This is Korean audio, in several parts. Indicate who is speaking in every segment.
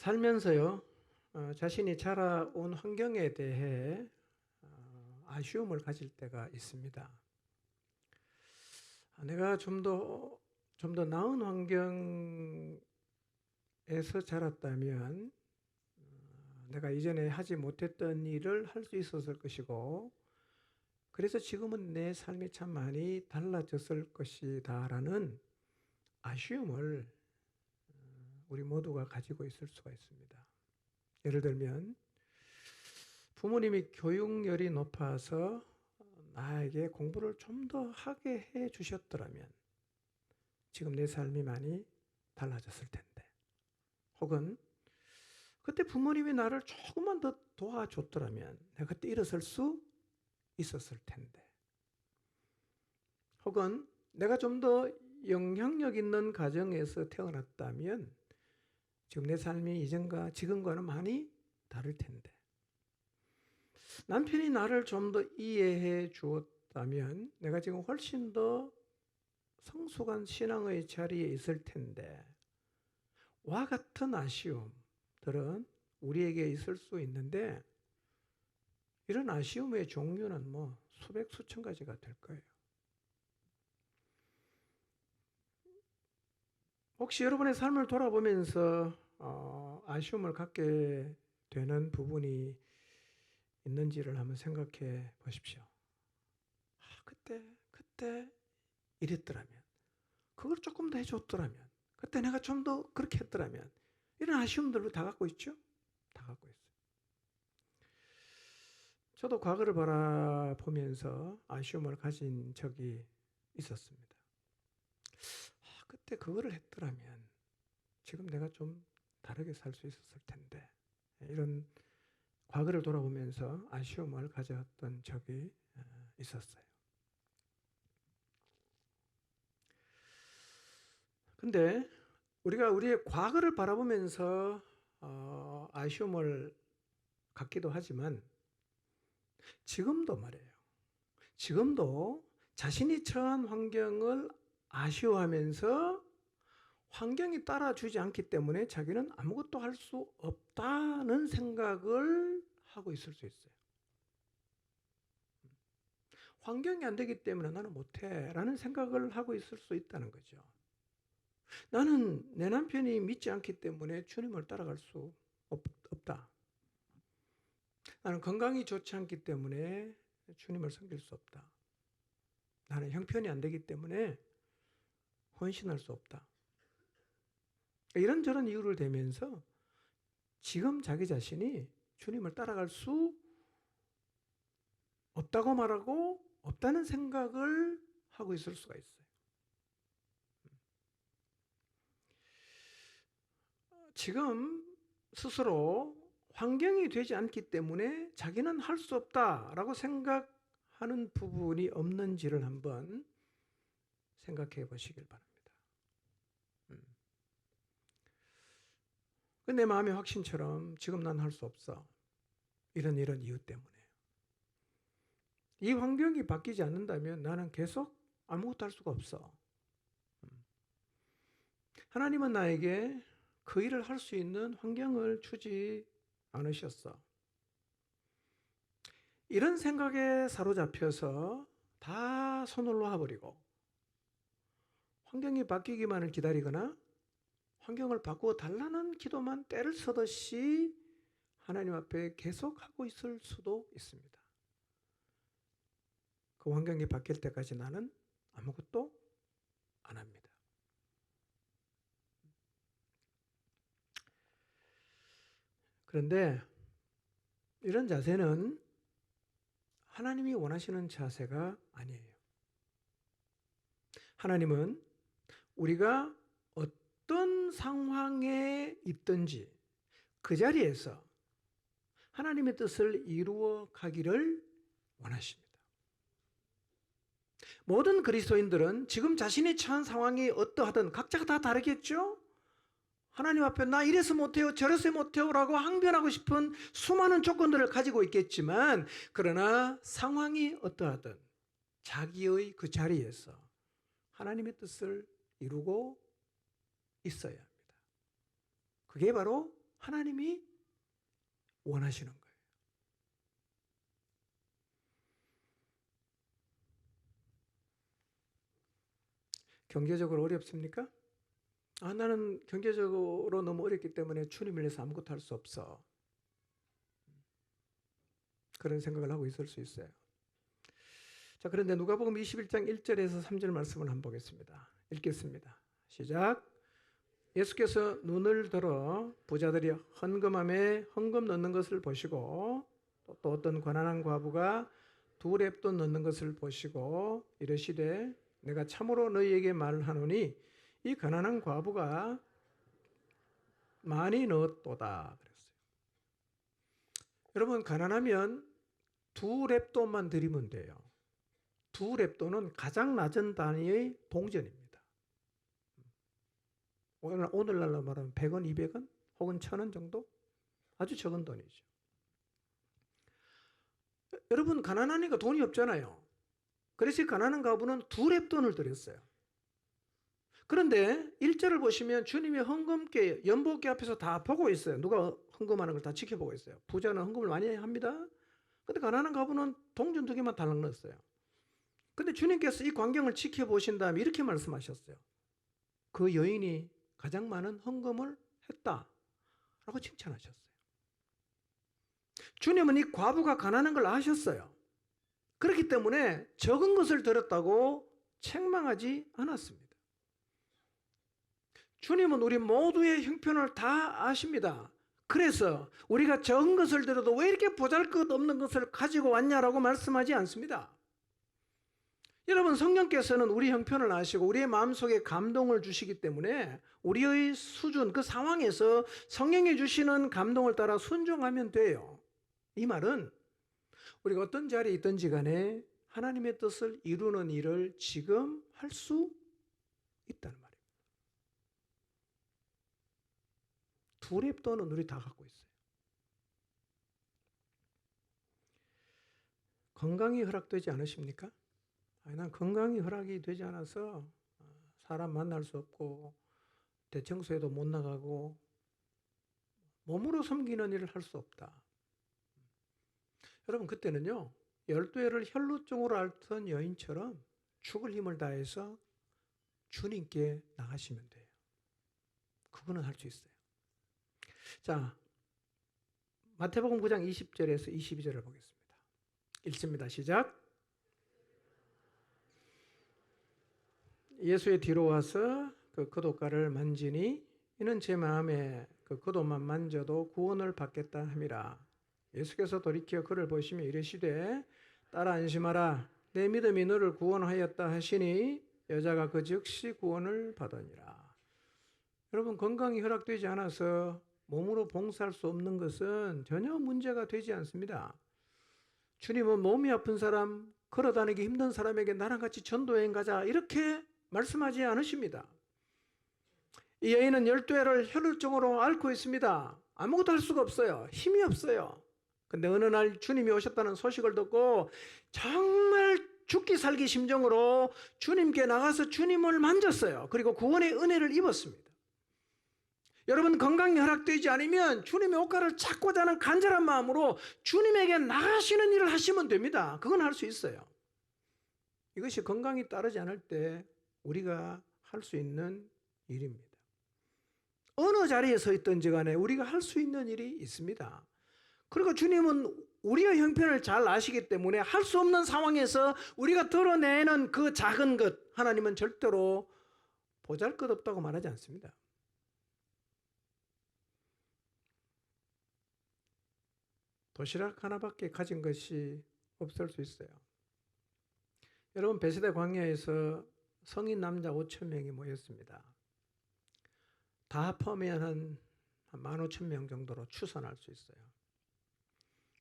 Speaker 1: 살면서요, 자신이 자라온 환경에 대해 아쉬움을 가질 때가 있습니다. 내가 좀 더 나은 환경에서 자랐다면 내가 이전에 하지 못했던 일을 할 수 있었을 것이고, 그래서 지금은 내 삶이 참 많이 달라졌을 것이다라는 아쉬움을 우리 모두가 가지고 있을 수가 있습니다. 예를 들면 부모님이 교육열이 높아서 나에게 공부를 좀 더 하게 해 주셨더라면 지금 내 삶이 많이 달라졌을 텐데, 혹은 그때 부모님이 나를 조금만 더 도와줬더라면 내가 그때 일어설 수 있었을 텐데, 혹은 내가 좀 더 영향력 있는 가정에서 태어났다면 지금 내 삶이 이전과 지금과는 많이 다를 텐데, 남편이 나를 좀 더 이해해 주었다면 내가 지금 훨씬 더 성숙한 신앙의 자리에 있을 텐데, 와 같은 아쉬움들은 우리에게 있을 수 있는데, 이런 아쉬움의 종류는 수백 수천 가지가 될 거예요. 혹시 여러분의 삶을 돌아보면서 아쉬움을 갖게 되는 부분이 있는지를 한번 생각해 보십시오. 그때 이랬더라면, 그걸 조금 더 해줬더라면, 그때 내가 좀 더 그렇게 했더라면, 이런 아쉬움들로 다 갖고 있죠? 다 갖고 있어요. 저도 과거를 바라보면서 아쉬움을 가진 적이 있었습니다. 그때 그거를 했더라면 지금 내가 좀 다르게 살 수 있었을 텐데, 이런 과거를 돌아보면서 아쉬움을 가졌던 적이 있었어요. 근데 우리가 우리의 과거를 바라보면서 아쉬움을 갖기도 하지만, 지금도 말이에요. 지금도 자신이 처한 환경을 아쉬워하면서 환경이 따라주지 않기 때문에 자기는 아무것도 할 수 없다는 생각을 하고 있을 수 있어요. 환경이 안 되기 때문에 나는 못해 라는 생각을 하고 있을 수 있다는 거죠. 나는 내 남편이 믿지 않기 때문에 주님을 따라갈 수 없다. 나는 건강이 좋지 않기 때문에 주님을 섬길 수 없다. 나는 형편이 안 되기 때문에 헌신할 수 없다. 이런저런 이유를 대면서 지금 자기 자신이 주님을 따라갈 수 없다고 말하고 없다는 생각을 하고 있을 수가 있어요. 지금 스스로 환경이 되지 않기 때문에 자기는 할 수 없다라고 생각하는 부분이 없는지를 한번 생각해 보시길 바랍니다. 내 마음의 확신처럼 지금 난 할 수 없어. 이런 이유 때문에. 이 환경이 바뀌지 않는다면 나는 계속 아무것도 할 수가 없어. 하나님은 나에게 그 일을 할 수 있는 환경을 주지 않으셨어. 이런 생각에 사로잡혀서 다 손을 놓아버리고 환경이 바뀌기만을 기다리거나 환경을 바꾸어 달라는 기도만 때를 서듯이 하나님 앞에 계속하고 있을 수도 있습니다. 그 환경이 바뀔 때까지 나는 아무것도 안 합니다. 그런데 이런 자세는 하나님이 원하시는 자세가 아니에요. 하나님은 우리가 어떤 상황에 있든지 그 자리에서 하나님의 뜻을 이루어 가기를 원하십니다. 모든 그리스도인들은 지금 자신이 처한 상황이 어떠하든 각자가 다 다르겠죠? 하나님 앞에 나 이래서 못해요, 저래서 못해요 라고 항변하고 싶은 수많은 조건들을 가지고 있겠지만, 그러나 상황이 어떠하든 자기의 그 자리에서 하나님의 뜻을 이루고 있어야 합니다. 그게 바로 하나님이 원하시는 거예요. 경제적으로 어렵습니까? 나는 경제적으로 너무 어렵기 때문에 주님을 위해서 아무것도 할 수 없어. 그런 생각을 하고 있을 수 있어요. 자, 그런데 누가복음 21장 1절에서 3절 말씀을 한번 보겠습니다. 읽겠습니다. 시작. 예수께서 눈을 들어 부자들이 헌금함에 헌금 넣는 것을 보시고 또 어떤 가난한 과부가 두 렙돈 넣는 것을 보시고 이르시되 내가 참으로 너희에게 말하노니 이 가난한 과부가 많이 넣었도다 그랬어요. 여러분, 가난하면 두 렙돈만 드리면 돼요. 두 렙돈은 가장 낮은 단위의 동전입니다. 오늘날로 말하면 100원, 200원 혹은 1000원 정도? 아주 적은 돈이죠. 여러분, 가난하니까 돈이 없잖아요. 그래서 가난한 과부는 두 렙돈을 드렸어요. 그런데 1절을 보시면 주님이 헌금계, 연복계 앞에서 다 보고 있어요. 누가 헌금하는 걸 다 지켜보고 있어요. 부자는 헌금을 많이 합니다. 근데 가난한 과부는 동전 2개만 달랑 넣었어요. 근데 주님께서 이 광경을 지켜보신 다음에 이렇게 말씀하셨어요. 그 여인이 가장 많은 헌금을 했다라고 칭찬하셨어요. 주님은 이 과부가 가난한 걸 아셨어요. 그렇기 때문에 적은 것을 드렸다고 책망하지 않았습니다. 주님은 우리 모두의 형편을 다 아십니다. 그래서 우리가 적은 것을 드려도 왜 이렇게 보잘것없는 것을 가지고 왔냐라고 말씀하지 않습니다. 여러분, 성령께서는 우리 형편을 아시고 우리의 마음속에 감동을 주시기 때문에 우리의 수준, 그 상황에서 성령이 주시는 감동을 따라 순종하면 돼요. 이 말은 우리가 어떤 자리에 있든지 간에 하나님의 뜻을 이루는 일을 지금 할 수 있다는 말입니다. 두 렙돈은 우리 다 갖고 있어요. 건강이 허락되지 않으십니까? 난 건강이 허락이 되지 않아서 사람 만날 수 없고 대청소에도 못 나가고 몸으로 섬기는 일을 할 수 없다. 여러분, 그때는요 12해를 혈루증으로 앓던 여인처럼 죽을 힘을 다해서 주님께 나가시면 돼요. 그거는 할 수 있어요. 자, 마태복음 9장 20절에서 22절을 보겠습니다. 읽습니다. 시작. 예수의 뒤로 와서 그 겉옷가를 만지니 이는 제 마음에 그 겉옷만 만져도 구원을 받겠다 함이라. 예수께서 돌이켜 그를 보시며 이르시되 딸아 안심하라 내 믿음이 너를 구원하였다 하시니 여자가 그 즉시 구원을 받으니라. 여러분, 건강이 허락되지 않아서 몸으로 봉사할 수 없는 것은 전혀 문제가 되지 않습니다. 주님은 몸이 아픈 사람, 걸어다니기 힘든 사람에게 나랑 같이 전도여행 가자 이렇게 말씀하지 않으십니다. 이 여인은 12해를 혈루증으로 앓고 있습니다. 아무것도 할 수가 없어요. 힘이 없어요. 근데 어느 날 주님이 오셨다는 소식을 듣고 정말 죽기 살기 심정으로 주님께 나가서 주님을 만졌어요. 그리고 구원의 은혜를 입었습니다. 여러분, 건강이 허락되지 않으면 주님의 옷가를 찾고자 하는 간절한 마음으로 주님에게 나가시는 일을 하시면 됩니다. 그건 할 수 있어요. 이것이 건강이 따르지 않을 때 우리가 할 수 있는 일입니다. 어느 자리에 서 있든지 간에 우리가 할 수 있는 일이 있습니다. 그리고 주님은 우리의 형편을 잘 아시기 때문에 할 수 없는 상황에서 우리가 드러내는 그 작은 것, 하나님은 절대로 보잘것없다고 말하지 않습니다. 도시락 하나밖에 가진 것이 없을 수 있어요. 여러분, 베세다 광야에서 성인 남자 5,000명이 모였습니다. 다 포함하면 한 15,000명 정도로 추산할 수 있어요.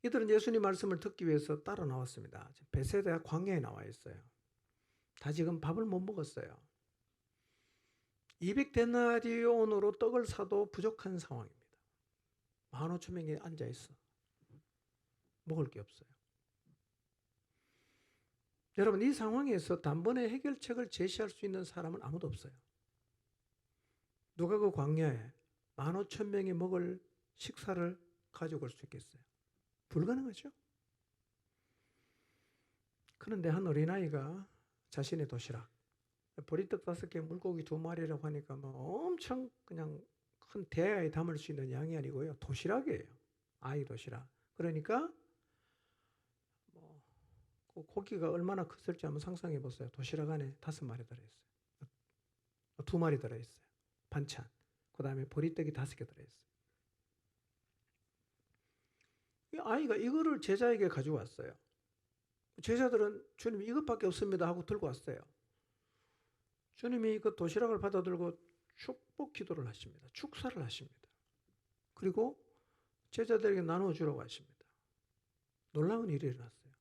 Speaker 1: 이들은 예수님 말씀을 듣기 위해서 따라 나왔습니다. 베세다 광야에 나와 있어요. 다 지금 밥을 못 먹었어요. 200데나리온으로 떡을 사도 부족한 상황입니다. 15,000명이 앉아 있어. 먹을 게 없어요. 여러분, 이 상황에서 단번에 해결책을 제시할 수 있는 사람은 아무도 없어요. 누가 그 광야에 15,000명이 먹을 식사를 가져올 수 있겠어요? 불가능하죠. 그런데 한 어린아이가 자신의 도시락, 보리떡 5개, 물고기 2마리라고 하니까 뭐 엄청 그냥 큰 대야에 담을 수 있는 양이 아니고요. 도시락이에요. 아이 도시락. 그러니까 뭐 고기가 얼마나 컸을지 한번 상상해 보세요. 도시락 안에 5마리 들어있어요. 2마리 들어있어요. 반찬. 그 다음에 보리떡이 5개 들어있어요. 이 아이가 이거를 제자에게 가져왔어요. 제자들은 주님 이것밖에 없습니다 하고 들고 왔어요. 주님이 그 도시락을 받아 들고 축복 기도를 하십니다. 축사를 하십니다. 그리고 제자들에게 나눠주라고 하십니다. 놀라운 일이 일어났어요.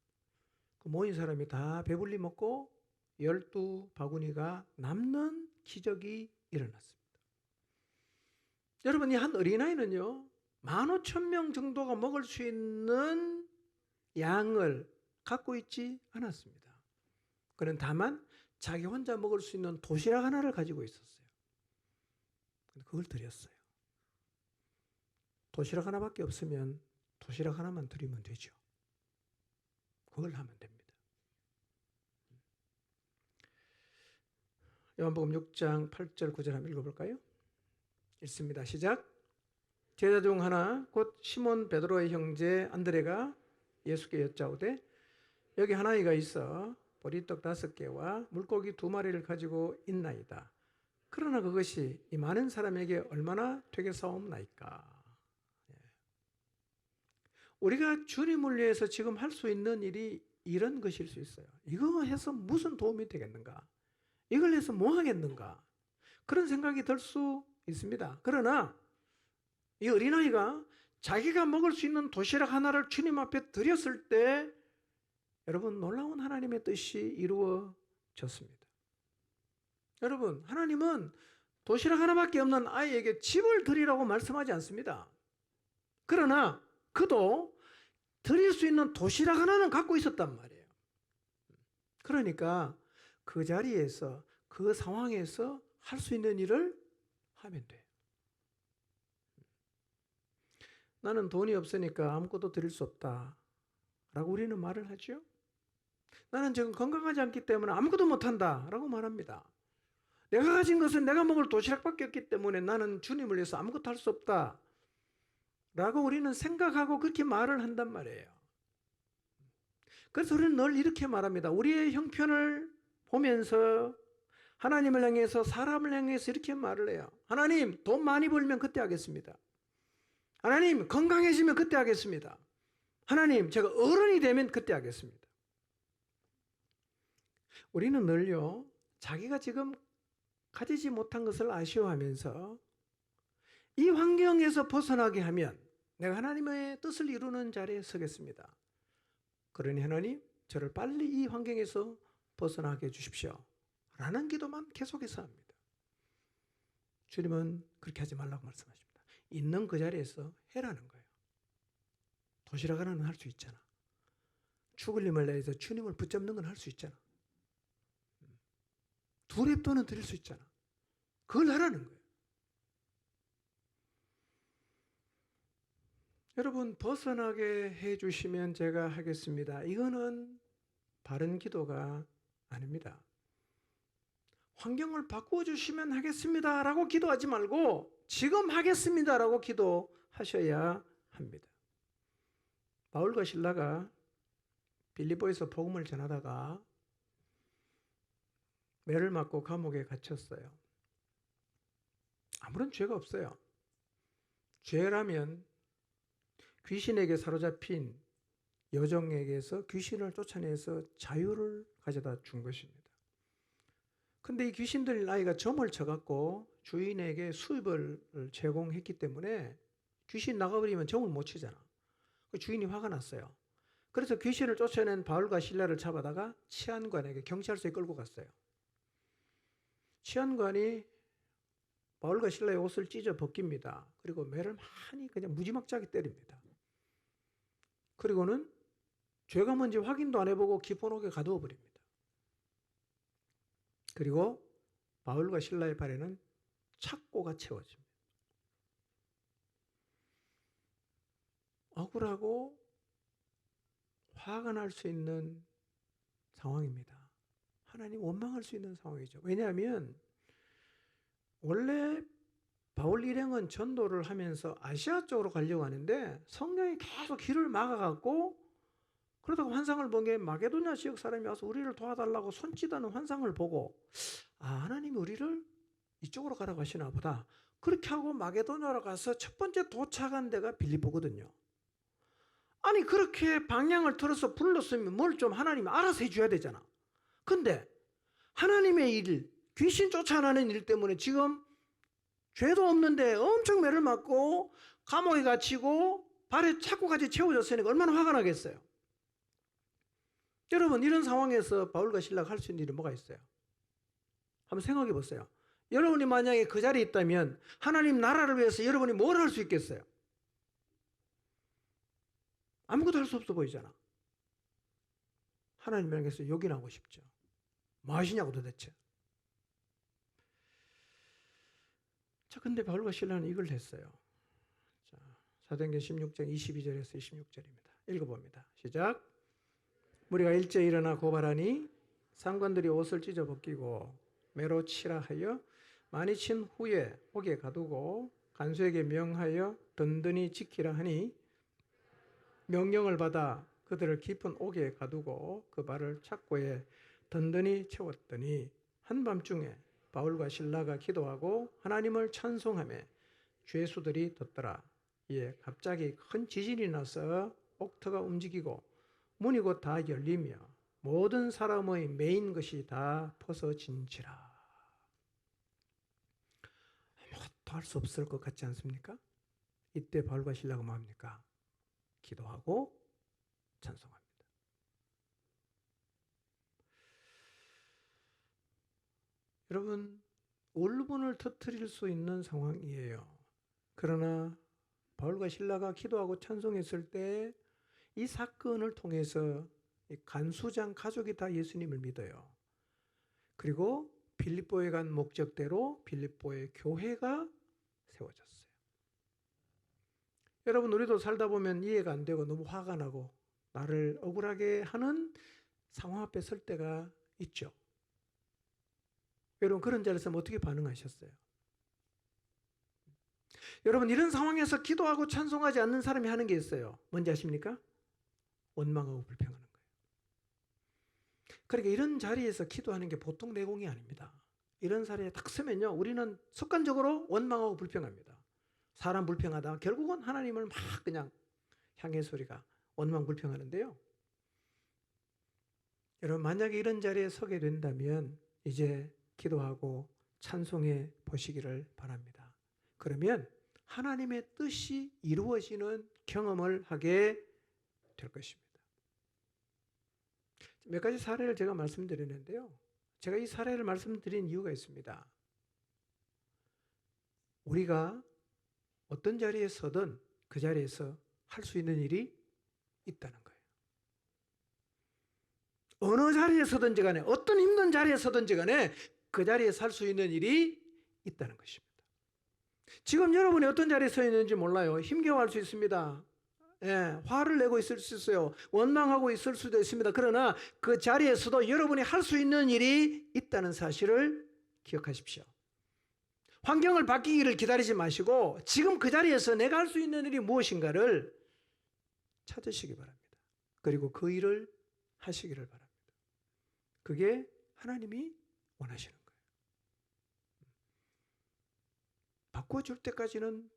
Speaker 1: 그 모인 사람이 다 배불리 먹고 12바구니가 남는 기적이 일어났습니다. 여러분, 이 한 어린아이는요 15,000명 정도가 먹을 수 있는 양을 갖고 있지 않았습니다. 그는 다만 자기 혼자 먹을 수 있는 도시락 하나를 가지고 있었어요. 그걸 드렸어요. 도시락 하나밖에 없으면 도시락 하나만 드리면 되죠. 그걸 하면 됩니다. 요한복음 6장 8절 9절 한번 읽어볼까요? 읽습니다. 시작. 제자 중 하나 곧 시몬 베드로의 형제 안드레가 예수께 여짜오되 여기 한 아이가 있어 보리떡 5개와 물고기 2마리를 가지고 있나이다. 그러나 그것이 이 많은 사람에게 얼마나 되겠사옵나이까. 우리가 주님을 위해서 지금 할 수 있는 일이 이런 것일 수 있어요. 이거 해서 무슨 도움이 되겠는가? 이걸 해서 뭐 하겠는가? 그런 생각이 들 수 있습니다. 그러나 이 어린아이가 자기가 먹을 수 있는 도시락 하나를 주님 앞에 드렸을 때 여러분 놀라운 하나님의 뜻이 이루어졌습니다. 여러분, 하나님은 도시락 하나밖에 없는 아이에게 집을 드리라고 말씀하지 않습니다. 그러나 그도 드릴 수 있는 도시락 하나는 갖고 있었단 말이에요. 그러니까 그 자리에서 그 상황에서 할 수 있는 일을 하면 돼요. 나는 돈이 없으니까 아무것도 드릴 수 없다 라고 우리는 말을 하죠. 나는 지금 건강하지 않기 때문에 아무것도 못한다 라고 말합니다. 내가 가진 것은 내가 먹을 도시락밖에 없기 때문에 나는 주님을 위해서 아무것도 할 수 없다 라고 우리는 생각하고 그렇게 말을 한단 말이에요. 그래서 우리는 늘 이렇게 말합니다. 우리의 형편을 보면서 하나님을 향해서 사람을 향해서 이렇게 말을 해요. 하나님, 돈 많이 벌면 그때 하겠습니다. 하나님, 건강해지면 그때 하겠습니다. 하나님, 제가 어른이 되면 그때 하겠습니다. 우리는 늘요 자기가 지금 가지지 못한 것을 아쉬워하면서 이 환경에서 벗어나게 하면 내가 하나님의 뜻을 이루는 자리에 서겠습니다. 그러니 하나님, 저를 빨리 이 환경에서 벗어나게 해주십시오 라는 기도만 계속해서 합니다. 주님은 그렇게 하지 말라고 말씀하십니다. 있는 그 자리에서 해라는 거예요. 도시락 하나는 할 수 있잖아. 죽을 힘을 내서 주님을 붙잡는 건 할 수 있잖아. 2랩돈은 드릴 수 있잖아. 그걸 하라는 거예요. 여러분, 벗어나게 해주시면 제가 하겠습니다. 이거는 바른 기도가 아닙니다. 환경을 바꾸어 주시면 하겠습니다 라고 기도하지 말고 지금 하겠습니다 라고 기도하셔야 합니다. 바울과 실라가 빌립보에서 복음을 전하다가 매를 맞고 감옥에 갇혔어요. 아무런 죄가 없어요. 죄라면 귀신에게 사로잡힌 여종에게서 귀신을 쫓아내서 자유를 가져다 준 것입니다. 근데 이 귀신들 나이가 점을 쳐갖고 주인에게 수입을 제공했기 때문에 귀신 나가버리면 점을 못 치잖아. 주인이 화가 났어요. 그래서 귀신을 쫓아낸 바울과 실라를 잡아다가 치안관에게 경찰서에 끌고 갔어요. 치안관이 바울과 실라의 옷을 찢어 벗깁니다. 그리고 매를 많이 그냥 무지막지하게 때립니다. 그리고는 죄가 뭔지 확인도 안 해보고 깊은 옥에 가두어 버립니다. 그리고 바울과 실라의 발에는 착고가 채워집니다. 억울하고 화가 날 수 있는 상황입니다. 하나님 원망할 수 있는 상황이죠. 왜냐하면 원래 바울 일행은 전도를 하면서 아시아 쪽으로 가려고 하는데 성령이 계속 길을 막아갖고, 그러다가 환상을 본 게 마게도냐 지역 사람이 와서 우리를 도와달라고 손짓하는 환상을 보고, 하나님이 우리를 이쪽으로 가라고 하시나 보다. 그렇게 하고 마게도냐로 가서 첫 번째 도착한 데가 빌립보거든요. 아니 그렇게 방향을 틀어서 불렀으면 뭘 좀 하나님이 알아서 해줘야 되잖아. 근데 하나님의 일, 귀신 쫓아내는 일 때문에 지금 죄도 없는데 엄청 매를 맞고 감옥에 갇히고 발에 차고까지 채워졌으니까 얼마나 화가 나겠어요. 여러분, 이런 상황에서 바울과 실라가 할 수 있는 일이 뭐가 있어요? 한번 생각해 보세요. 여러분이 만약에 그 자리에 있다면 하나님 나라를 위해서 여러분이 뭘 할 수 있겠어요? 아무것도 할 수 없어 보이잖아. 하나님 명에서 요긴하고 싶죠. 뭐 하시냐고 도대체. 자, 근데 바울과 실라는 이걸 했어요. 자, 사도행전 16장 22절에서 26절입니다. 읽어봅니다. 시작. 무리가 일제히 일어나 고발하니 상관들이 옷을 찢어 벗기고 매로 치라 하여 많이 친 후에 옥에 가두고 간수에게 명하여 든든히 지키라 하니, 명령을 받아 그들을 깊은 옥에 가두고 그 발을 착고에 든든히 채웠더니 한밤중에 바울과 실라가 기도하고 하나님을 찬송하며 죄수들이 듣더라. 이에 갑자기 큰 지진이 나서 옥터가 움직이고 문이 곧 다 열리며 모든 사람의 매인 것이 다 벗어진지라. 아무것도 할 수 없을 것 같지 않습니까? 이때 바울과 실라가 뭐합니까? 기도하고 찬송합니다. 여러분, 울분을 터뜨릴 수 있는 상황이에요. 그러나 바울과 실라가 기도하고 찬송했을 때 이 사건을 통해서 간수장 가족이 다 예수님을 믿어요. 그리고 빌립보에 간 목적대로 빌립보의 교회가 세워졌어요. 여러분, 우리도 살다 보면 이해가 안 되고 너무 화가 나고 나를 억울하게 하는 상황 앞에 설 때가 있죠. 여러분, 그런 자리에서 어떻게 반응하셨어요? 여러분, 이런 상황에서 기도하고 찬송하지 않는 사람이 하는 게 있어요. 뭔지 아십니까? 원망하고 불평하는 거예요. 그러니까 이런 자리에서 기도하는 게 보통 내공이 아닙니다. 이런 자리에 딱 서면요, 우리는 습관적으로 원망하고 불평합니다. 사람 불평하다가 결국은 하나님을 막 그냥 향해 소리가 원망 불평하는데요. 여러분, 만약에 이런 자리에 서게 된다면 이제 기도하고 찬송해 보시기를 바랍니다. 그러면 하나님의 뜻이 이루어지는 경험을 하게 될 것입니다. 몇 가지 사례를 제가 말씀드리는데요. 제가 이 사례를 말씀드린 이유가 있습니다. 우리가 어떤 자리에 서든 그 자리에서 할 수 있는 일이 있다는 거예요. 어느 자리에 서든지 간에, 어떤 힘든 자리에 서든지 간에 그 자리에 살 수 있는 일이 있다는 것입니다. 지금 여러분이 어떤 자리에 서 있는지 몰라요. 힘겨워할 수 있습니다. 화를 내고 있을 수 있어요. 원망하고 있을 수도 있습니다. 그러나 그 자리에서도 여러분이 할 수 있는 일이 있다는 사실을 기억하십시오. 환경을 바뀌기를 기다리지 마시고 지금 그 자리에서 내가 할 수 있는 일이 무엇인가를 찾으시기 바랍니다. 그리고 그 일을 하시기를 바랍니다. 그게 하나님이 원하시는 거예요. 바꿔줄 때까지는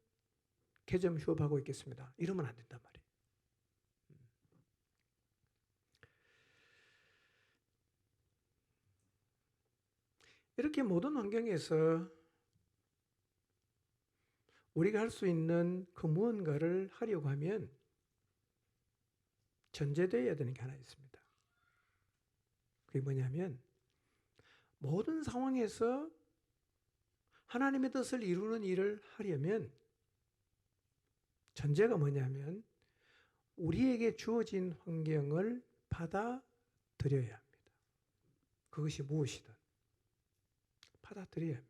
Speaker 1: 개점 휴업하고 있겠습니다. 이러면 안 된단 말이에요. 이렇게 모든 환경에서 우리가 할 수 있는 그 무언가를 하려고 하면 전제되어야 되는 게 하나 있습니다. 그게 뭐냐면 모든 상황에서 하나님의 뜻을 이루는 일을 하려면 전제가 뭐냐면 우리에게 주어진 환경을 받아들여야 합니다. 그것이 무엇이든 받아들여야 합니다.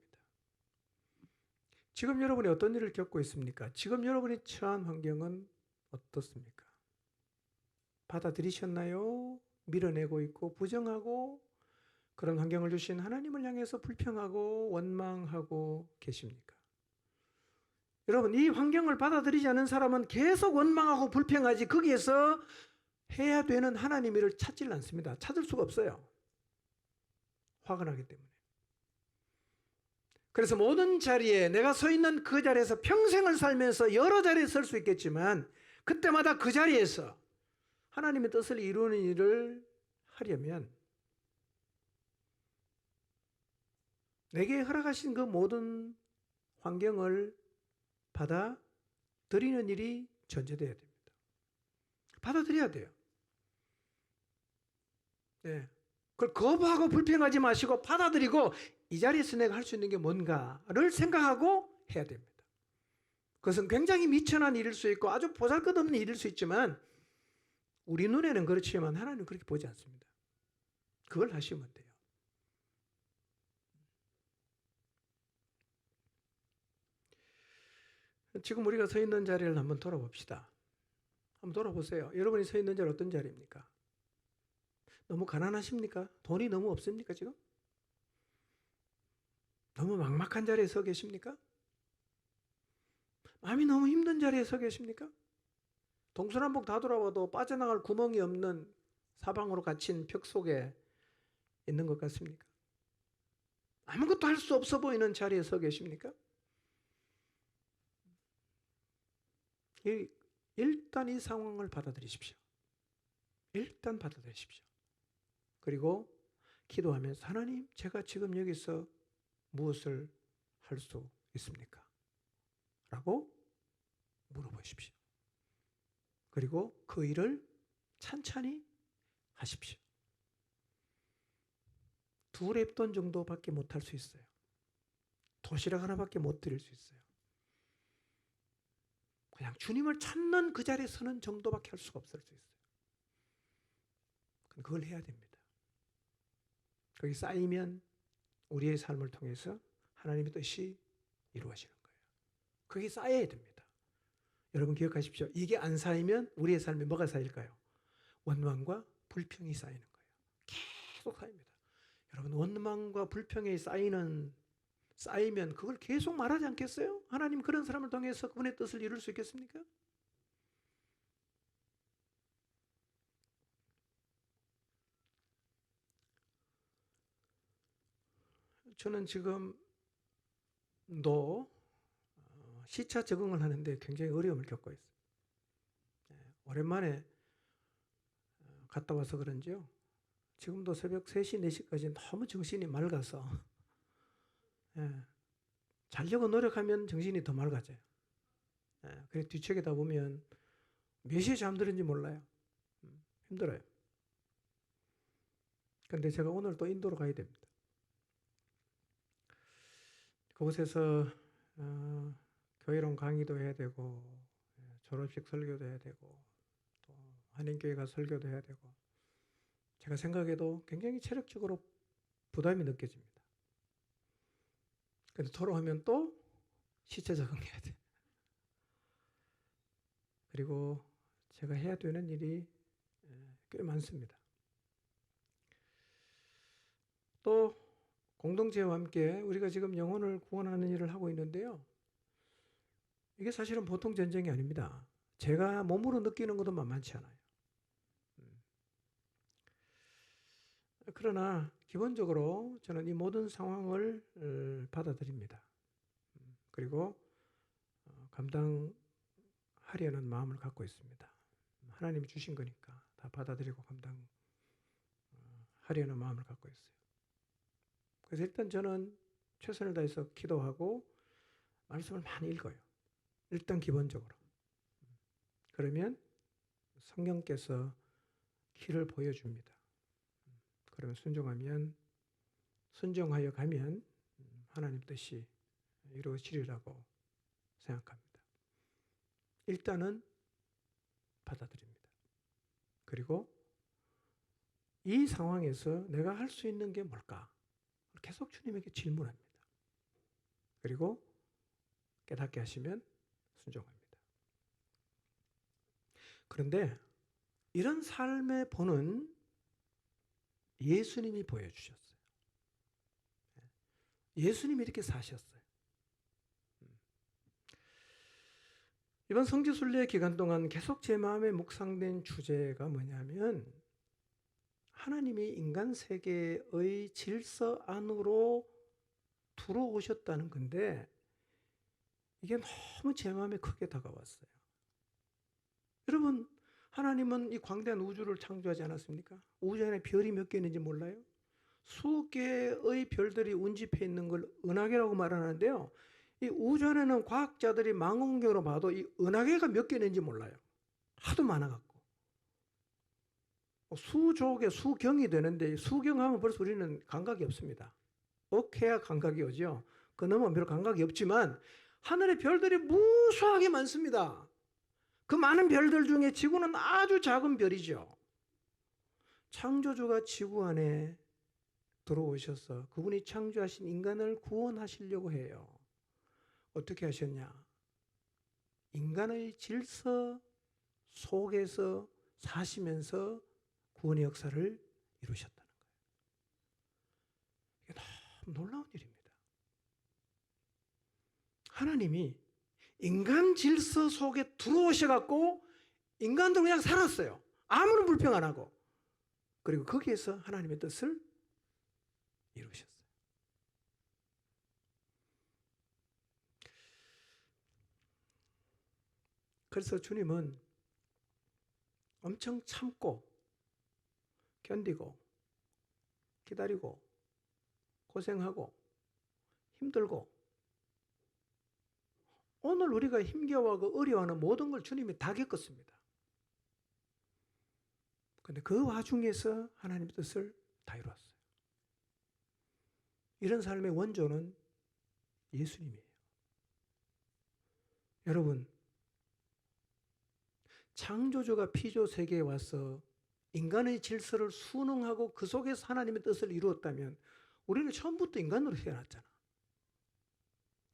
Speaker 1: 지금 여러분이 어떤 일을 겪고 있습니까? 지금 여러분이 처한 환경은 어떻습니까? 받아들이셨나요? 밀어내고 있고 부정하고 그런 환경을 주신 하나님을 향해서 불평하고 원망하고 계십니까? 여러분, 이 환경을 받아들이지 않은 사람은 계속 원망하고 불평하지 거기에서 해야 되는 하나님의 일을 찾질 않습니다. 찾을 수가 없어요. 화가 나기 때문에. 그래서 모든 자리에 내가 서 있는 그 자리에서 평생을 살면서 여러 자리에 설 수 있겠지만 그때마다 그 자리에서 하나님의 뜻을 이루는 일을 하려면 내게 허락하신 그 모든 환경을 받아들이는 일이 전제되어야 됩니다. 받아들여야 돼요. 네. 그걸 거부하고 불평하지 마시고 받아들이고 이 자리에서 내가 할 수 있는 게 뭔가를 생각하고 해야 됩니다. 그것은 굉장히 미천한 일일 수 있고 아주 보잘것없는 일일 수 있지만 우리 눈에는 그렇지만 하나님은 그렇게 보지 않습니다. 그걸 하시면 돼요. 지금 우리가 서 있는 자리를 한번 돌아봅시다. 한번 돌아보세요. 여러분이 서 있는 자리 어떤 자리입니까? 너무 가난하십니까? 돈이 너무 없습니까 지금? 너무 막막한 자리에 서 계십니까? 마음이 너무 힘든 자리에 서 계십니까? 동서남북 다 돌아봐도 빠져나갈 구멍이 없는 사방으로 갇힌 벽 속에 있는 것 같습니까? 아무것도 할 수 없어 보이는 자리에 서 계십니까? 일단 이 상황을 받아들이십시오. 일단 받아들이십시오. 그리고 기도하면서 하나님, 제가 지금 여기서 무엇을 할 수 있습니까? 라고 물어보십시오. 그리고 그 일을 찬찬히 하십시오. 2랩돈 정도밖에 못할 수 있어요. 도시락 하나밖에 못 드릴 수 있어요. 그냥 주님을 찾는 그 자리에 서는 정도밖에 할 수가 없을 수 있어요. 그걸 해야 됩니다. 거기 쌓이면 우리의 삶을 통해서 하나님의 뜻이 이루어지는 거예요. 그게 쌓여야 됩니다. 여러분 기억하십시오. 이게 안 쌓이면 우리의 삶에 뭐가 쌓일까요? 원망과 불평이 쌓이는 거예요. 계속 쌓입니다. 여러분 원망과 불평이 쌓이면 그걸 계속 말하지 않겠어요? 하나님 그런 사람을 통해서 그분의 뜻을 이룰 수 있겠습니까? 저는 지금도 시차 적응을 하는데 굉장히 어려움을 겪고 있어요. 오랜만에 갔다 와서 그런지요. 지금도 새벽 3시, 4시까지 너무 정신이 맑아서 자려고 노력하면 정신이 더 맑아져요. 그래서 뒤척이다 보면 몇 시에 잠들었는지 몰라요. 힘들어요. 그런데 제가 오늘 또 인도로 가야 됩니다. 그곳에서 교회론 강의도 해야 되고 졸업식 설교도 해야 되고 또 한인교회 가 설교도 해야 되고 제가 생각해도 굉장히 체력적으로 부담이 느껴집니다. 그런데 돌아오면 또 시차 적응해야 돼요. 그리고 제가 해야 되는 일이 꽤 많습니다. 또 공동체와 함께 우리가 지금 영혼을 구원하는 일을 하고 있는데요. 이게 사실은 보통 전쟁이 아닙니다. 제가 몸으로 느끼는 것도 만만치 않아요. 그러나 기본적으로 저는 이 모든 상황을 받아들입니다. 그리고 감당하려는 마음을 갖고 있습니다. 하나님이 주신 거니까 다 받아들이고 감당하려는 마음을 갖고 있어요. 그래서 일단 저는 최선을 다해서 기도하고 말씀을 많이 읽어요. 일단 기본적으로. 그러면 성령께서 길을 보여줍니다. 그러면 순종하여 가면 하나님 뜻이 이루어지리라고 생각합니다. 일단은 받아들입니다. 그리고 이 상황에서 내가 할 수 있는 게 뭘까? 계속 주님에게 질문합니다. 그리고 깨닫게 하시면 순종합니다. 그런데 이런 삶의 본은 예수님이 보여주셨어요. 예수님이 이렇게 사셨어요. 이번 성지순례 기간 동안 계속 제 마음에 묵상된 주제가 뭐냐면, 하나님이 인간 세계의 질서 안으로 들어오셨다는 건데, 이게 너무 제 마음에 크게 다가왔어요. 여러분, 하나님은 이 광대한 우주를 창조하지 않았습니까? 우주 안에 별이 몇 개 있는지 몰라요? 수억 개의 별들이 운집해 있는 걸 은하계라고 말하는데요. 이 우주 안에는 과학자들이 망원경으로 봐도 이 은하계가 몇 개 있는지 몰라요. 하도 많아갖고. 수조개, 수경이 되는데, 수경하면 벌써 우리는 감각이 없습니다. 억해야 감각이 오죠. 그 넘으면 별 감각이 없지만 하늘에 별들이 무수하게 많습니다. 그 많은 별들 중에 지구는 아주 작은 별이죠. 창조주가 지구 안에 들어오셔서 그분이 창조하신 인간을 구원하시려고 해요. 어떻게 하셨냐? 인간의 질서 속에서 사시면서 구원의 역사를 이루셨다는 거예요. 이게 너무 놀라운 일입니다. 하나님이 인간 질서 속에 들어오셔갖고 인간들 그냥 살았어요. 아무런 불평 안 하고. 그리고 거기에서 하나님의 뜻을 이루셨어요. 그래서 주님은 엄청 참고 견디고 기다리고 고생하고 힘들고, 오늘 우리가 힘겨워하고 어려워하는 모든 걸 주님이 다 겪었습니다. 그런데 그 와중에서 하나님의 뜻을 다 이루었어요. 이런 삶의 원조는 예수님이에요. 여러분, 창조주가 피조 세계에 와서 인간의 질서를 순응하고 그 속에서 하나님의 뜻을 이루었다면 우리는 처음부터 인간으로 태어났잖아.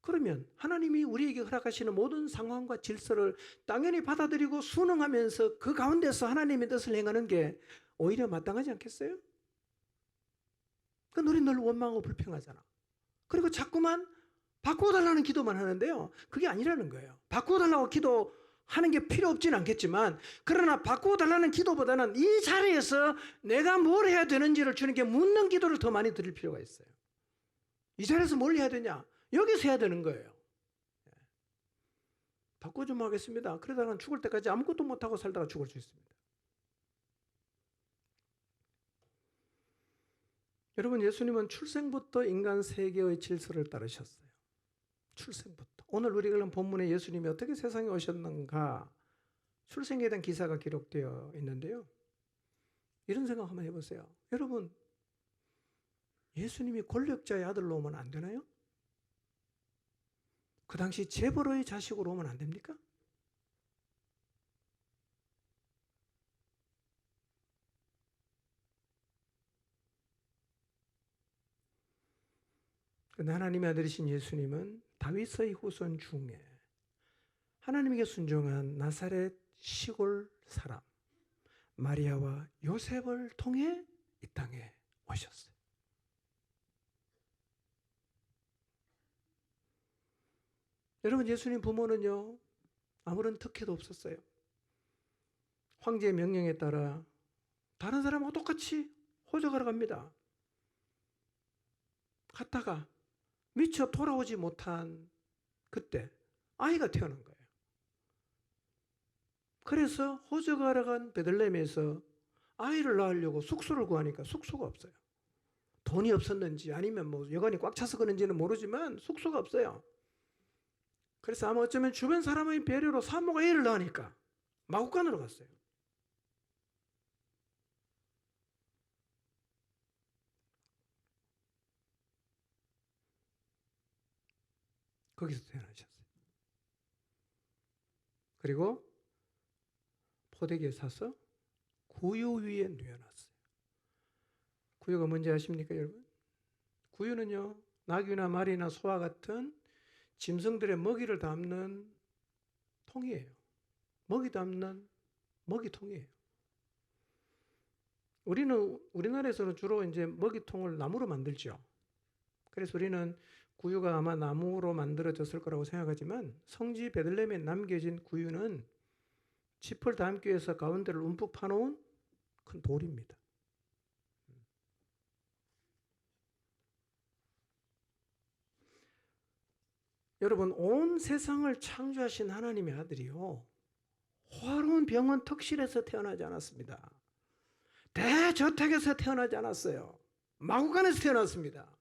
Speaker 1: 그러면 하나님이 우리에게 허락하시는 모든 상황과 질서를 당연히 받아들이고 순응하면서 그 가운데서 하나님의 뜻을 행하는 게 오히려 마땅하지 않겠어요? 그러니까 우리는 늘 원망하고 불평하잖아. 그리고 자꾸만 바꿔달라는 기도만 하는데요, 그게 아니라는 거예요. 바꿔달라고 기도하는 게 필요 없진 않겠지만, 그러나 바꿔달라는 기도보다는 이 자리에서 내가 뭘 해야 되는지를 주님께 묻는 기도를 더 많이 드릴 필요가 있어요. 이 자리에서 뭘 해야 되냐? 여기서 해야 되는 거예요. 바꿔 좀 하겠습니다. 그러다가 죽을 때까지 아무것도 못하고 살다가 죽을 수 있습니다. 여러분, 예수님은 출생부터 인간 세계의 질서를 따르셨어요. 출생부터. 오늘 우리가 읽은 본문에 예수님이 어떻게 세상에 오셨는가, 출생에 대한 기사가 기록되어 있는데요. 이런 생각 한번 해보세요. 여러분, 예수님이 권력자의 아들로 오면 안 되나요? 그 당시 재벌의 자식으로 오면 안 됩니까? 그런데 하나님의 아들이신 예수님은 다윗의 후손 중에 하나님에게 순종한 나사렛 시골 사람 마리아와 요셉을 통해 이 땅에 오셨어요. 여러분, 예수님 부모는요, 아무런 특혜도 없었어요. 황제의 명령에 따라 다른 사람하고 똑같이 호적하러 갑니다. 갔다가 미처 돌아오지 못한 그때 아이가 태어난 거예요. 그래서 호적하러 간 베들레헴에서 아이를 낳으려고 숙소를 구하니까 숙소가 없어요. 돈이 없었는지 아니면 뭐 여관이 꽉 차서 그런지는 모르지만 숙소가 없어요. 그래서 아마 어쩌면 주변 사람의 배려로 산모가 애를 낳으니까 마구간으로 갔어요. 거기서 태어나셨어요. 그리고 포대기에 사서 구유 위에 누워놨어요. 구유가 뭔지 아십니까, 여러분? 구유는요, 나귀나 말이나 소와 같은 짐승들의 먹이를 담는 통이에요. 먹이 담는 먹이통이에요. 우리나라에서는 주로 이제 먹이통을 나무로 만들죠. 그래서 우리는 구유가 아마 나무로 만들어졌을 거라고 생각하지만 성지 베들레헴에 남겨진 구유는 짚을 담기 위해서 가운데를 움푹 파놓은 큰 돌입니다. 여러분, 온 세상을 창조하신 하나님의 아들이요, 화로운 병원 턱실에서 태어나지 않았습니다. 대저택에서 태어나지 않았어요. 마구간에서 태어났습니다.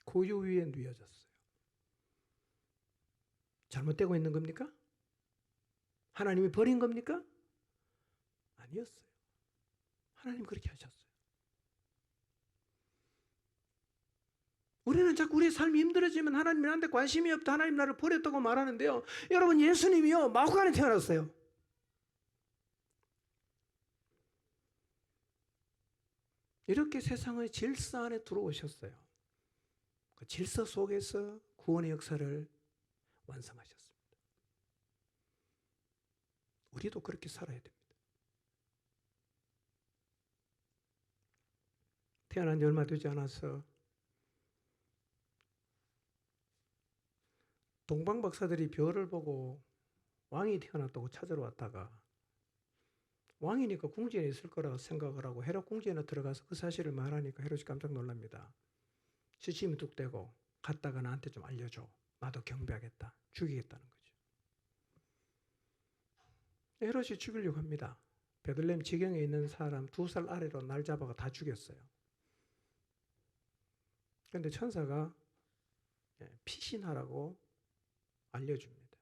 Speaker 1: 구유 위에 누워졌어요. 잘못되고 있는 겁니까? 하나님이 버린 겁니까? 아니었어요. 하나님 그렇게 하셨어요. 우리는 자꾸 우리의 삶이 힘들어지면 하나님 나한테 관심이 없다, 하나님 나를 버렸다고 말하는데요. 여러분, 예수님이요, 마구간에 태어났어요. 이렇게 세상의 질서 안에 들어오셨어요. 그 질서 속에서 구원의 역사를 완성하셨습니다. 우리도 그렇게 살아야 됩니다. 태어난 지 얼마 되지 않아서 동방 박사들이 별을 보고 왕이 태어났다고 찾으러 왔다가 왕이니까 궁전에 있을 거라고 생각을 하고 헤롯 궁전에 들어가서 그 사실을 말하니까 헤롯이 깜짝 놀랍니다. 시침이 뚝 떼고 갔다가 나한테 좀 알려줘. 나도 경배하겠다. 죽이겠다는 거죠. 헤롯이 죽이려고 합니다. 베들레헴 지경에 있는 사람 2살 아래로 날 잡아가 다 죽였어요. 그런데 천사가 피신하라고 알려줍니다.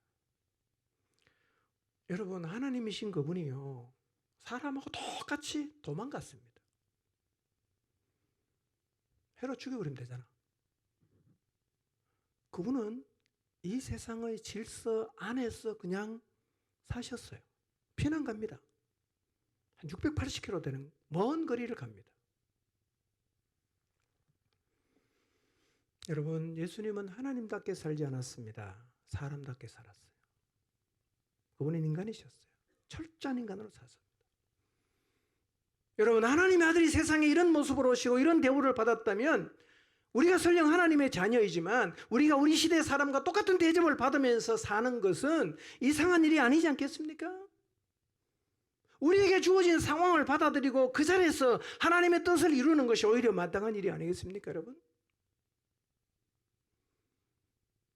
Speaker 1: 여러분, 하나님이신 그분이요, 사람하고 똑같이 도망갔습니다. 헤롯 죽여버리면 되잖아. 그분은 이 세상의 질서 안에서 그냥 사셨어요. 피난 갑니다. 한 680km 되는 먼 거리를 갑니다. 여러분, 예수님은 하나님답게 살지 않았습니다. 사람답게 살았어요. 그분은 인간이셨어요. 철저한 인간으로 사셨습니다. 여러분, 하나님의 아들이 세상에 이런 모습으로 오시고 이런 대우를 받았다면 우리가 설령 하나님의 자녀이지만 우리가 우리 시대 사람과 똑같은 대접을 받으면서 사는 것은 이상한 일이 아니지 않겠습니까? 우리에게 주어진 상황을 받아들이고 그 자리에서 하나님의 뜻을 이루는 것이 오히려 마땅한 일이 아니겠습니까, 여러분?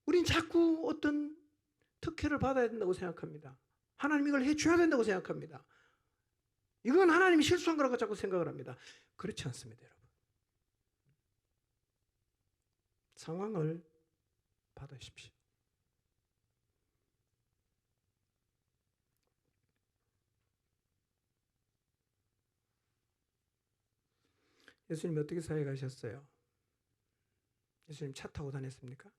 Speaker 1: 우린 자꾸 어떤 특혜를 받아야 된다고 생각합니다. 하나님 이걸 해줘야 된다고 생각합니다. 이건 하나님이 실수한 거라고 자꾸 생각을 합니다. 그렇지 않습니다, 여러분. 상황을 받으십시오. 예수님 어떻게 사회 가셨어요? 예수님 차 타고 다녔습니까?